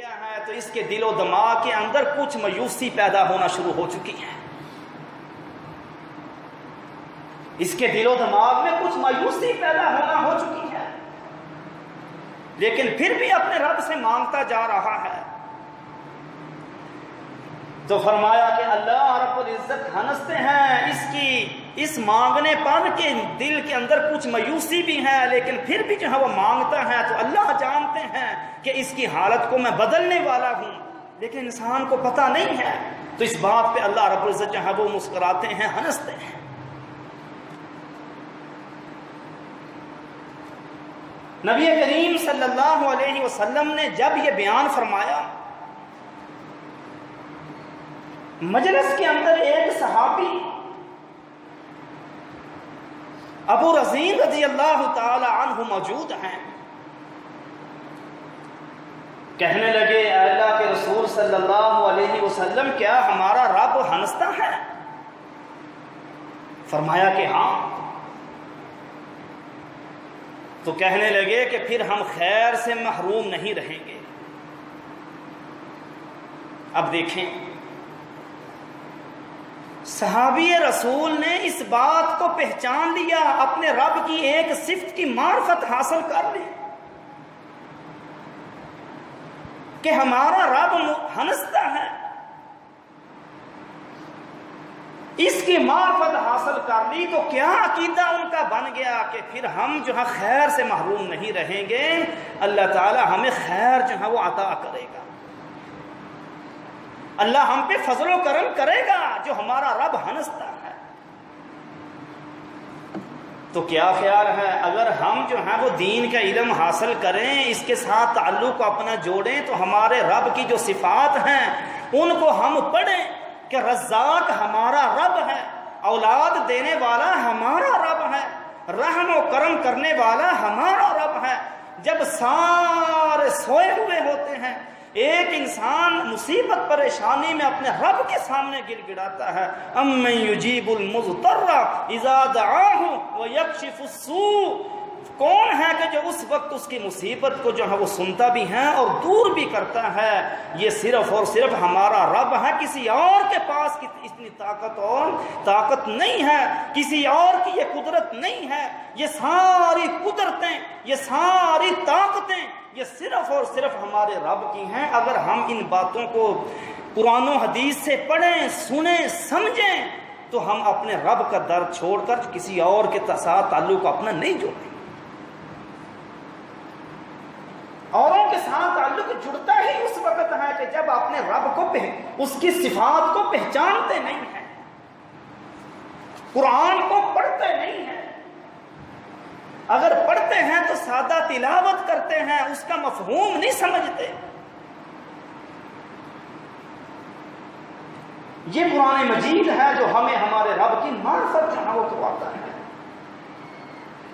لیا ہے تو اس کے دل و دماغ کے اندر کچھ مایوسی پیدا ہونا شروع ہو چکی ہے. اس کے دل و دماغ میں کچھ مایوسی پیدا ہونا ہو چکی ہے، لیکن پھر بھی اپنے رب سے مانگتا جا رہا ہے. تو فرمایا کہ اللہ رب العزت ہنستے ہیں اس مانگنے پر کہ دل کے اندر کچھ مایوسی بھی ہے، لیکن پھر بھی جو ہے وہ مانگتا ہے. تو اللہ جانتے ہیں کہ اس کی حالت کو میں بدلنے والا ہوں، لیکن انسان کو پتہ نہیں ہے. تو اس بات پہ اللہ رب العزت جو ہے وہ مسکراتے ہیں، ہنستے ہیں. نبی کریم صلی اللہ علیہ وسلم نے جب یہ بیان فرمایا، مجلس کے اندر ایک صحابی ابو رزین رضی اللہ تعالی عنہ موجود ہیں. کہنے لگے اے اللہ کے رسول صلی اللہ علیہ وسلم، کیا ہمارا رب ہنستا ہے؟ فرمایا کہ ہاں. تو کہنے لگے کہ پھر ہم خیر سے محروم نہیں رہیں گے. اب دیکھیں، صحابی رسول نے اس بات کو پہچان لیا، اپنے رب کی ایک صفت کی معرفت حاصل کر لی کہ ہمارا رب ہنستا ہے. اس کی معرفت حاصل کر لی تو کیا عقیدہ ان کا بن گیا کہ پھر ہم جو ہے خیر سے محروم نہیں رہیں گے، اللہ تعالی ہمیں خیر جو ہے وہ عطا کرے گا، اللہ ہم پہ فضل و کرم کرے گا جو ہمارا رب ہنستا ہے. تو کیا خیال ہے اگر ہم جو ہے وہ دین کا علم حاصل کریں، اس کے ساتھ تعلق کو اپنا جوڑیں، تو ہمارے رب کی جو صفات ہیں ان کو ہم پڑھیں کہ رزاق ہمارا رب ہے، اولاد دینے والا ہمارا رب ہے، رحم و کرم کرنے والا ہمارا رب ہے. جب سارے سوئے ہوئے ہوتے ہیں، ایک انسان مصیبت پریشانی میں اپنے رب کے سامنے گر گڑاتا ہے، امن یجیب المضطر اذا دعاہ ویکشف السوء. کون ہے کہ جو اس وقت اس کی مصیبت کو جو ہے وہ سنتا بھی ہے اور دور بھی کرتا ہے؟ یہ صرف اور صرف ہمارا رب ہے، کسی اور کے پاس اتنی طاقت نہیں ہے، کسی اور کی یہ قدرت نہیں ہے. یہ ساری قدرتیں، یہ ساری طاقتیں، یہ صرف اور صرف ہمارے رب کی ہیں. اگر ہم ان باتوں کو قرآن و حدیث سے پڑھیں، سنیں، سمجھیں، تو ہم اپنے رب کا در چھوڑ کر کسی اور کے ساتھ تعلق اپنا نہیں جوڑیں. اوروں کے ساتھ تعلق جڑتا ہی اس وقت ہے کہ جب اپنے رب کو اس کی صفات کو پہچانتے نہیں ہیں، قرآن کو پڑھتے نہیں ہیں. اگر پڑھتے ہیں تو سادہ تلاوت کرتے ہیں، اس کا مفہوم نہیں سمجھتے. یہ قرآن مجید ہے جو ہمیں ہمارے رب کی معرفت جو ہے وہ کرواتا ہے.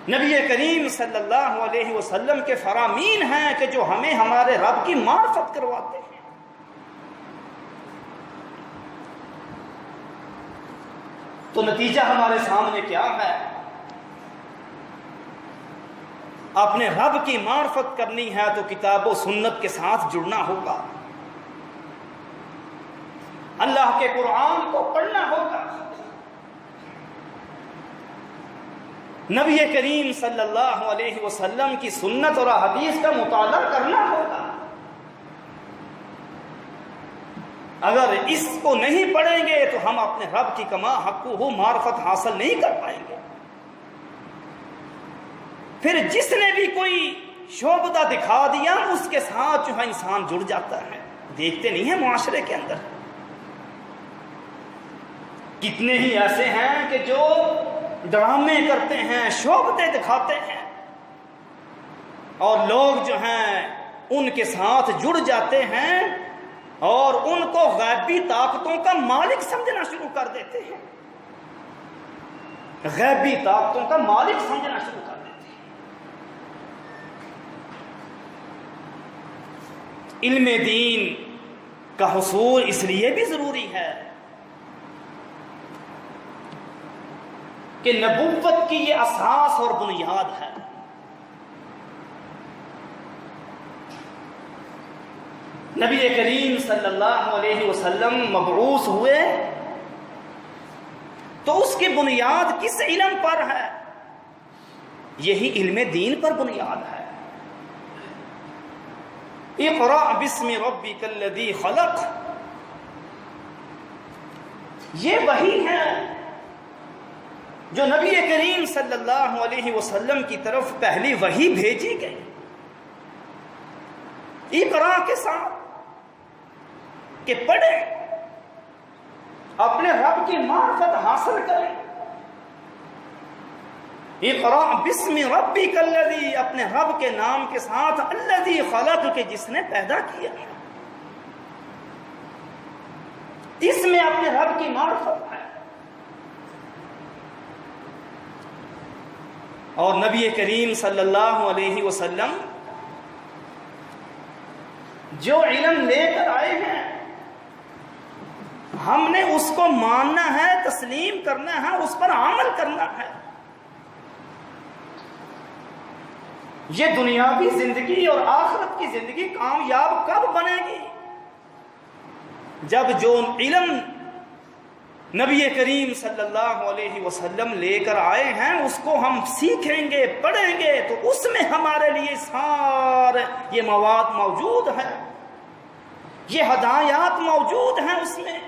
نبی کریم صلی اللہ علیہ وسلم کے فرامین ہیں کہ جو ہمیں ہمارے رب کی معرفت کرواتے ہیں. تو نتیجہ ہمارے سامنے کیا ہے؟ اپنے رب کی معرفت کرنی ہے تو کتاب و سنت کے ساتھ جڑنا ہوگا، اللہ کے قرآن کو پڑھنا ہوگا، نبی کریم صلی اللہ علیہ وسلم کی سنت اور حدیث کا مطالعہ کرنا ہوگا. اگر اس کو نہیں پڑھیں گے تو ہم اپنے رب کی کما حقہ معرفت حاصل نہیں کر پائیں گے. پھر جس نے بھی کوئی شعبہ دکھا دیا اس کے ساتھ جو ہے انسان جڑ جاتا ہے. دیکھتے نہیں ہیں معاشرے کے اندر کتنے ہی ایسے ہیں کہ جو ڈرامے کرتے ہیں، شعبتیں دکھاتے ہیں، اور لوگ جو ہیں ان کے ساتھ جڑ جاتے ہیں اور ان کو غیبی طاقتوں کا مالک سمجھنا شروع کر دیتے ہیں. غیبی طاقتوں کا مالک سمجھنا شروع کر دیتے ہیں. علم دین کا حصول اس لیے بھی ضروری ہے کہ نبوت کی یہ اساس اور بنیاد ہے. نبی کریم صلی اللہ علیہ وسلم مبعوث ہوئے تو اس کی بنیاد کس علم پر ہے؟ یہی علم دین پر بنیاد ہے۔ اقرأ بسم ربک الذی خلق، یہ وحی ہے جو نبی کریم صلی اللہ علیہ وسلم کی طرف پہلی وحی بھیجی گئی، اقرا کے ساتھ کہ پڑھیں، اپنے رب کی معرفت حاصل کریں۔ اقرا بسم ربک الذی، اپنے رب کے نام کے ساتھ، الذی خلق، کے جس نے پیدا کیا ہے۔ اس میں اپنے رب کی معرفت ہے۔ اور نبی کریم صلی اللہ علیہ وسلم جو علم لے کر آئے ہیں، ہم نے اس کو ماننا ہے، تسلیم کرنا ہے، اس پر عمل کرنا ہے۔ یہ دنیاوی زندگی اور آخرت کی زندگی کامیاب کب بنے گی؟ جب جو علم نبی کریم صلی اللہ علیہ وسلم لے کر آئے ہیں اس کو ہم سیکھیں گے، پڑھیں گے، تو اس میں ہمارے لیے سارے یہ مواد موجود ہے، یہ ہدایات موجود ہیں اس میں،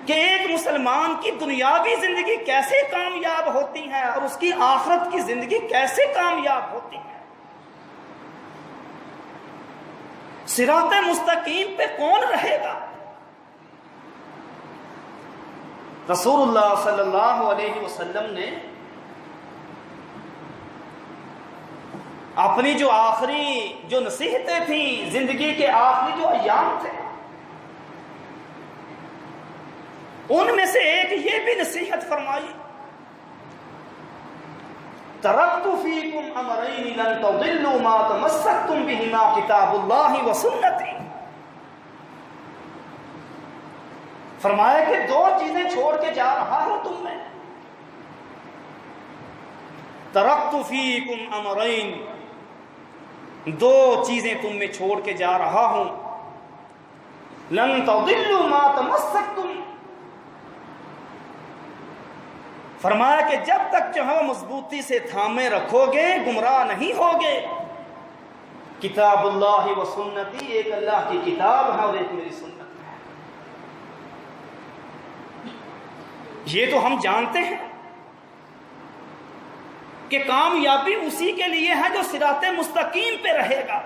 کہ ایک مسلمان کی دنیاوی زندگی کیسے کامیاب ہوتی ہے اور اس کی آخرت کی زندگی کیسے کامیاب ہوتی ہے۔ صراط مستقیم پہ کون رہے گا؟ رسول اللہ صلی اللہ علیہ وسلم نے اپنی جو آخری جو نصیحتیں تھیں، زندگی کے آخری جو ایام تھے، ان میں سے ایک یہ بھی نصیحت فرمائی، ترکت فیکم امرین لن تضلوا ما تمسکتم بہما کتاب اللہ و سنتی۔ فرمایا کہ دو چیزیں چھوڑ کے جا رہا ہوں تم میں، ترکت فیکم امرین، دو چیزیں تم میں چھوڑ کے جا رہا ہوں، لن تضلوا ما تمسکتم، فرمایا کہ جب تک جو ہے مضبوطی سے تھامے رکھو گے گمراہ نہیں ہوگے، کتاب اللہ و سنتی، ایک اللہ کی کتاب ہے اور ایک میری سنت ہے۔ یہ تو ہم جانتے ہیں کہ کامیابی اسی کے لیے ہے جو صراط مستقیم پہ رہے گا۔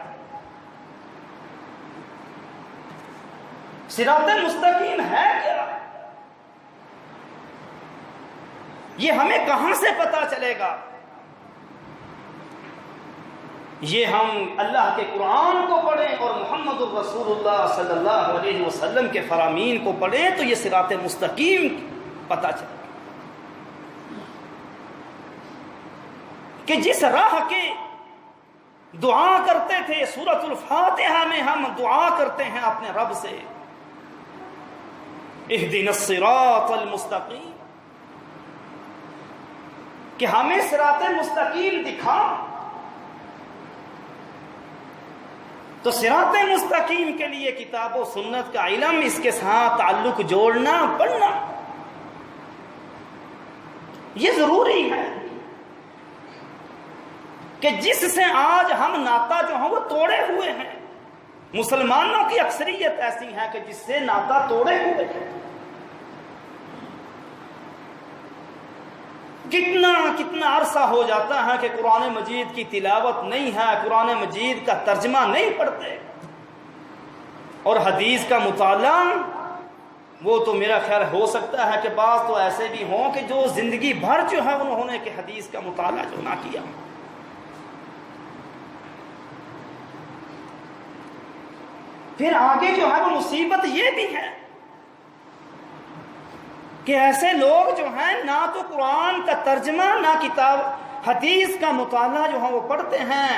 صراط مستقیم ہے کیا؟ یہ ہمیں کہاں سے پتا چلے گا؟ یہ ہم اللہ کے قرآن کو پڑھیں اور محمد الرسول اللہ صلی اللہ علیہ وسلم کے فرامین کو پڑھیں تو یہ صراط مستقیم پتا چلے گا کہ جس راہ کے دعا کرتے تھے، سورۃ الفاتحہ میں ہم دعا کرتے ہیں اپنے رب سے، اہدنا الصراط المستقیم، کہ ہمیں صراط مستقیم دکھا، تو صراط مستقیم کے لیے کتاب و سنت کا علم، اس کے ساتھ تعلق جوڑنا، پڑھنا یہ ضروری ہے، کہ جس سے آج ہم ناطہ جو ہیں وہ توڑے ہوئے ہیں۔ مسلمانوں کی اکثریت ایسی ہے کہ جس سے ناطہ توڑے ہوئے ہیں۔ کتنا عرصہ ہو جاتا ہے کہ قرآن مجید کی تلاوت نہیں ہے، قرآن مجید کا ترجمہ نہیں پڑھتے، اور حدیث کا مطالعہ، وہ تو میرا خیال ہو سکتا ہے کہ بعض تو ایسے بھی ہوں کہ جو زندگی بھر جو ہے انہوں نے کہ حدیث کا مطالعہ جو نہ کیا۔ پھر آگے جو ہے وہ مصیبت یہ بھی ہے کہ ایسے لوگ جو ہیں نہ تو قرآن کا ترجمہ، نہ کتاب حدیث کا مطالعہ جو ہے وہ پڑھتے ہیں،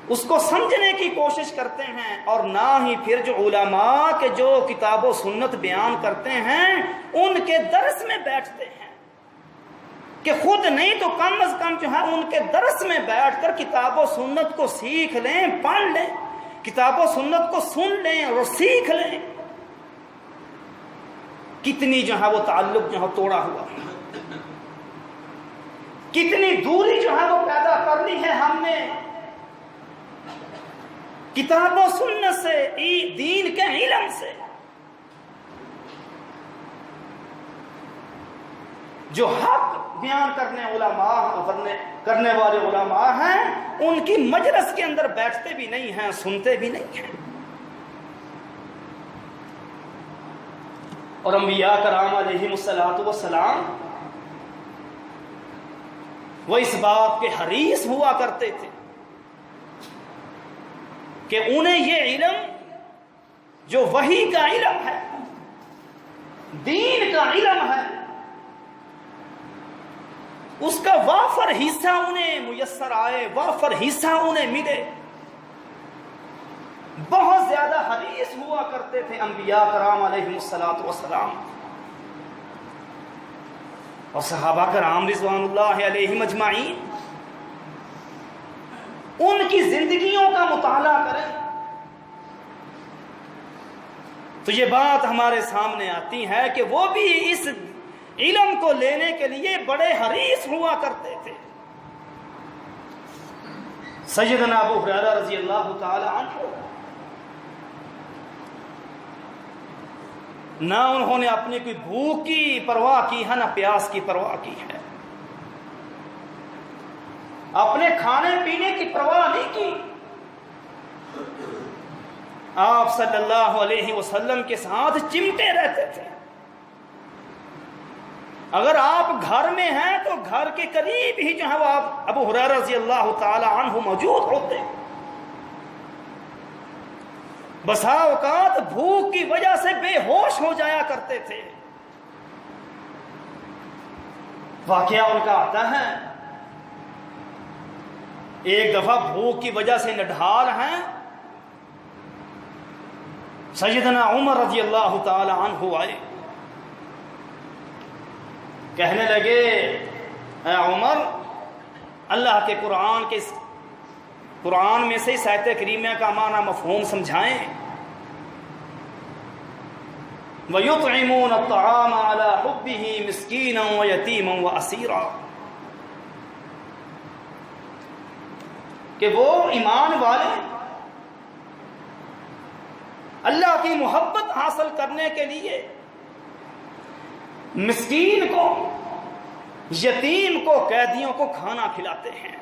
اس کو سمجھنے کی کوشش کرتے ہیں، اور نہ ہی پھر جو علماء کے جو کتاب و سنت بیان کرتے ہیں ان کے درس میں بیٹھتے ہیں۔ کہ خود نہیں تو کم از کم جو ہے ان کے درس میں بیٹھ کر کتاب و سنت کو سیکھ لیں، پڑھ لیں، کتاب و سنت کو سن لیں اور سیکھ لیں. کتنی جو ہے وہ تعلق جو ہے توڑا ہوا، کتنی دوری جو ہے وہ پیدا کر لی ہے ہم نے کتاب و سنت سے، دین کے علم سے. جو حق بیان کرنے والے علماء ہیں ان کی مجلس کے اندر بیٹھتے بھی نہیں ہیں، سنتے بھی نہیں ہیں. اور انبیاء کرام علیہم الصلوۃ والسلام وہ اس بات کے حریص ہوا کرتے تھے کہ انہیں یہ علم جو وحی کا علم ہے، دین کا علم ہے، اس کا وافر حصہ انہیں میسر آئے، وافر حصہ انہیں ملے. بہت زیادہ حریص ہوا کرتے تھے انبیاء کرام علیہم الصلوۃ والسلام. اور صحابہ کرام رضوان اللہ علیہم اجمعین ان کی زندگیوں کا مطالعہ کریں تو یہ بات ہمارے سامنے آتی ہے کہ وہ بھی اس علم کو لینے کے لیے بڑے حریص ہوا کرتے تھے. سیدنا ابو ہریرہ رضی اللہ تعالی عنہ، نہ انہوں نے اپنی کوئی بھوک کی پرواہ کی ہے، نہ پیاس کی پرواہ کی ہے، اپنے کھانے پینے کی پرواہ نہیں کی. آپ صلی اللہ علیہ وسلم کے ساتھ چمٹے رہتے تھے. اگر آپ گھر میں ہیں تو گھر کے قریب ہی جو ہے وہ آپ ابو ہریرہ رضی اللہ تعالی عنہ موجود ہوتے. بسا اوقات بھوک کی وجہ سے بے ہوش ہو جایا کرتے تھے. واقعہ ان کا آتا ہے، ایک دفعہ بھوک کی وجہ سے نڈھال ہیں، سیدنا عمر رضی اللہ تعالی عنہ آئے، کہنے لگے اے عمر، اللہ کے قرآن میں سے اس آیت کریمہ کا معنی مفہوم سمجھائیں. وَيُطْعِمُونَ الطَّعَامَ عَلَى حُبِّهِ مِسْكِينًا وَيَتِيمًا وَأَسِيرًا، کہ وہ ایمان والے اللہ کی محبت حاصل کرنے کے لیے مسکین کو، یتیم کو، قیدیوں کو کھانا کھلاتے ہیں.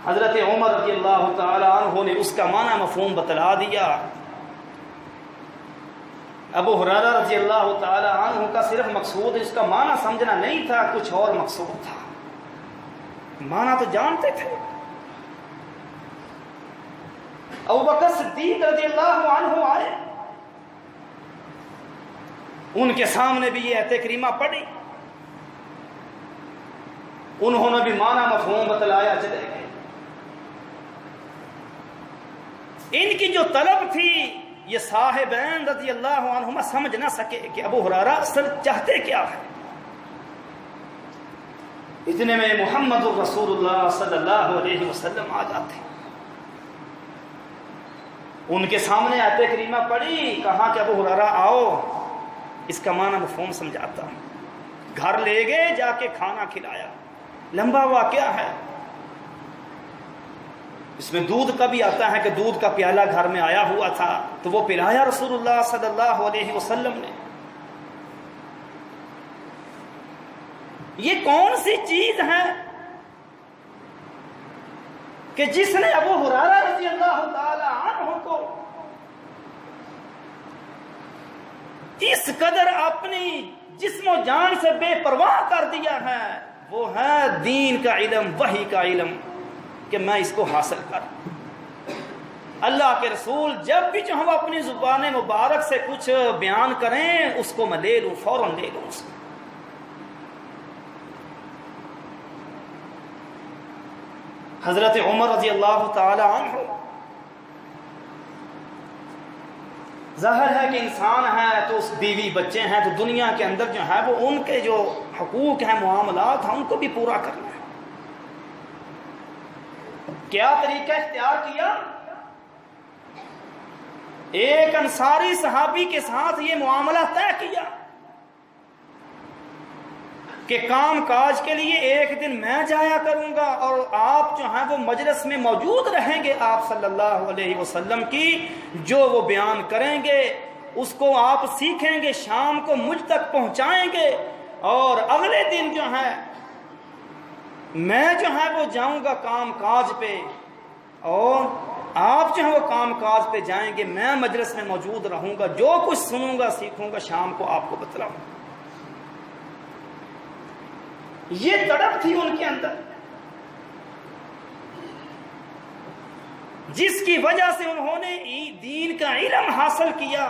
حضرت عمر رضی اللہ تعالی عنہ نے اس کا معنی مفہوم بتلا دیا. ابو ہریرہ رضی اللہ تعالی عنہ کا صرف مقصود اس کا معنی سمجھنا نہیں تھا، کچھ اور مقصود تھا. معنی تو جانتے تھے. ابو بکر صدیق رضی اللہ عنہ آئے، ان کے سامنے بھی یہ آیت کریمہ پڑھی، انہوں نے بھی معنی مفہوم بتلایا، چلے گئے. ان کی جو طلب تھی یہ صاحبین رضی اللہ عنہما سمجھ نہ سکے کہ ابو ہریرہ اصل چاہتے کیا ہے. اتنے میں محمد الرسول اللہ صلی اللہ علیہ وسلم آ جاتے، ان کے سامنے آیت کریمہ پڑھی، کہا کہ ابو ہریرہ آؤ، اس کا معنی مفہوم سمجھاتا. گھر لے گئے، جا کے کھانا کھلایا. لمبا واقعہ ہے، اس میں دودھ کا بھی آتا ہے کہ دودھ کا پیالہ گھر میں آیا ہوا تھا تو وہ پلایا رسول اللہ صلی اللہ علیہ وسلم نے. یہ کون سی چیز ہے کہ جس نے ابو ہریرہ رضی اللہ تعالی عنہ کو اس قدر اپنی جسم و جان سے بے پرواہ کر دیا ہے؟ وہ ہے دین کا علم، وحی کا علم، کہ میں اس کو حاصل کروں. اللہ کے رسول جب بھی جو ہم اپنی زبان مبارک سے کچھ بیان کریں اس کو میں لے لوں، فوراً لے لوں اس کو. حضرت عمر رضی اللہ تعالی عنہ ظاہر ہے کہ انسان ہے تو اس بیوی بچے ہیں تو دنیا کے اندر جو ہے وہ ان کے جو حقوق ہیں معاملات ہیں ان کو بھی پورا کرنا ہے. کیا طریقہ اختیار کیا؟ ایک انصاری صحابی کے ساتھ یہ معاملہ طے کیا کہ کام کاج کے لیے ایک دن میں جایا کروں گا اور آپ جو ہیں وہ مجلس میں موجود رہیں گے. آپ صلی اللہ علیہ وسلم کی جو وہ بیان کریں گے اس کو آپ سیکھیں گے, شام کو مجھ تک پہنچائیں گے, اور اگلے دن جو ہے میں جو ہے وہ جاؤں گا کام کاج پہ اور آپ جو ہے وہ کام کاج پہ جائیں گے, میں مجلس میں موجود رہوں گا, جو کچھ سنوں گا سیکھوں گا شام کو آپ کو بتلاؤں گا. یہ تڑپ تھی ان کے اندر جس کی وجہ سے انہوں نے دین کا علم حاصل کیا,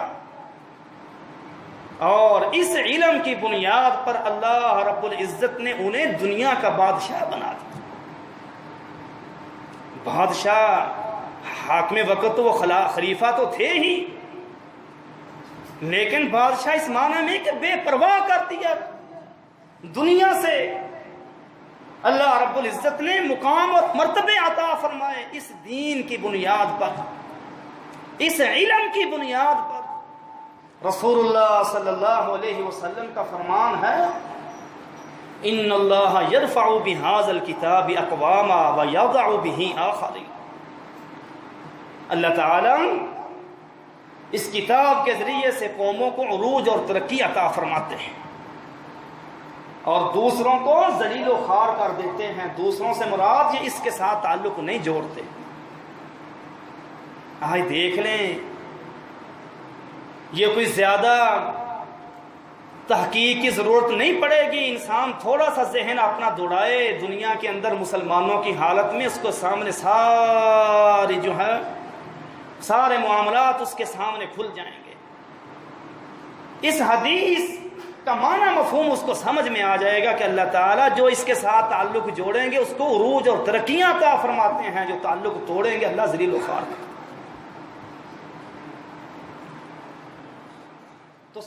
اور اس علم کی بنیاد پر اللہ رب العزت نے انہیں دنیا کا بادشاہ بنا دیا. بادشاہ حاکم وقت تو وہ خلیفہ تو تھے ہی, لیکن بادشاہ اس معنی میں کہ بے پرواہ کر دیا دنیا سے. اللہ رب العزت نے مقام اور مرتبے عطا فرمائے اس دین کی بنیاد پر, اس علم کی بنیاد پر. رسول اللہ صلی اللہ علیہ وسلم کا فرمان ہے ان اللہ یرفع بہذا الکتاب اقواما ویضع بہ آخرین. اللہ تعالیٰ اس کتاب کے ذریعے سے قوموں کو عروج اور ترقی عطا فرماتے ہیں اور دوسروں کو ذلیل و خوار کر دیتے ہیں. دوسروں سے مراد یہ اس کے ساتھ تعلق نہیں جوڑتے. آج دیکھ لیں, یہ کوئی زیادہ تحقیق کی ضرورت نہیں پڑے گی, انسان تھوڑا سا ذہن اپنا دوڑائے دنیا کے اندر مسلمانوں کی حالت میں, اس کو سامنے ساری جو ہے سارے معاملات اس کے سامنے کھل جائیں گے. اس حدیث کا معنی مفہوم اس کو سمجھ میں آ جائے گا کہ اللہ تعالیٰ جو اس کے ساتھ تعلق جوڑیں گے اس کو عروج اور ترقیاں عطا فرماتے ہیں, جو تعلق توڑیں گے اللہ ذلیل و خوار کرتے ہیں. تو